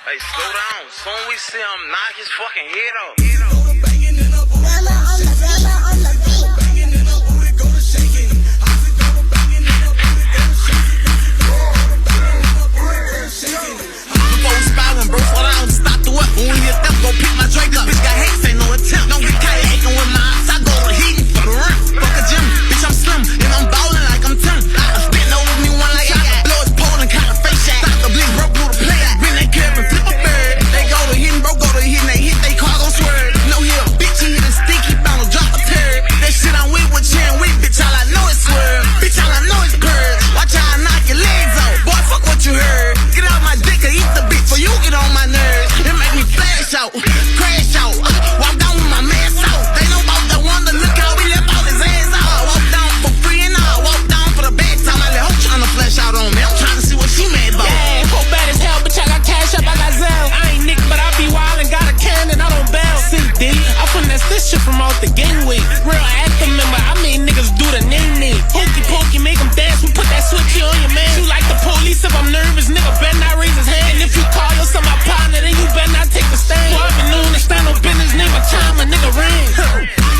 Hey, slow down. Soon we see him knock his fucking head off. Before we spy when bro fall down, stop the weapon. When we hit them, go pick my drink up. Bitch got hates, ain't no attempt. Don't get caught hating with my eyes. I go to heating for the run. Fuck a gym, bitch, I'm slim. And I'm ballin' like I'm Tim. Spin over me one like I got. Blow his pole and caught a face shot. Stop the bleed, bro, blew the play. Bring that curve and flip a bird. They go to hitting, bro, go to hitting. They hit, they car gon' swerve. No hill, bitch, he hit a stick, he found a drop a turd. That shit I'm with cheering with, bitch, all I know is swerve. Bitch, all I know is purge. Watch how I knock your legs off. Boy, fuck what you heard. Get out my dick or eat the bitch for you get on my nerves. It make me flash out, crash out. Walk down with my mask out. They know about that one to look how we left all his ass out. I walk down for free and I walk down for the bad time. I let her tryna flash out on me. I'm tryna see what she mad about. Yeah, whole bad as hell, bitch. I got cash up, I got Zell. I ain't Nick, but I be wild and got a can and I don't bail. CD, I finesse this shit from out the gangway. Real actor member, I made niggas do the name. Hokey pokey, make them dance. We put that switchy on your man. You like the police if I'm nervous, nigga better not raise his hand. And if you call yourself my partner, then you better not take the stand. Well, I've been known to stand on business, name a time, a nigga ran.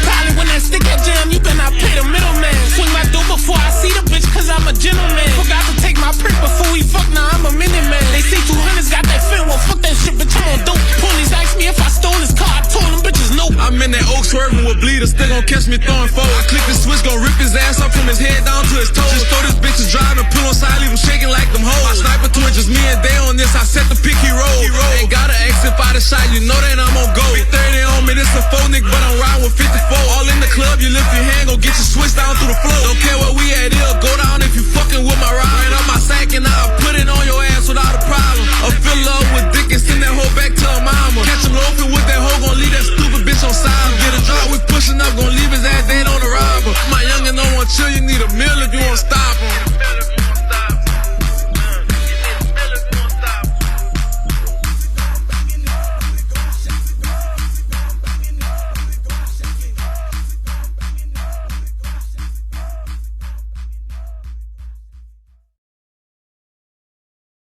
Probably when that stick at jam, you better not pay the middleman. Swing my door before I see the bitch, cause I'm a gentleman. Forgot to take my prick before we fuck, now I'm a mini-man. They say 200's got that fin, well fuck that shit, bitch, I'm on dope. Police asked me if I stole his car, I told them bitches no. I'm in that oak swerving with Bleedo, still gon' catch me throwing forward. I click the switch, gon' rip his ass up from his head down to his toes. Just throw this bitch to drive and pull on side, leave him shaking like them hoes. I sniper twin, just me and they on this, I set the pick, he roll. Ain't gotta ask if I the shot, you know that I'm on go. Big 30 on me, this a 4 nigga, but I'm riding with 54. All in the club, you lift your hand, gon' get your switch down through the floor. Don't care where we at, it'll go down if you fucking with my ride. Ran up my sack and I'll put it on your ass.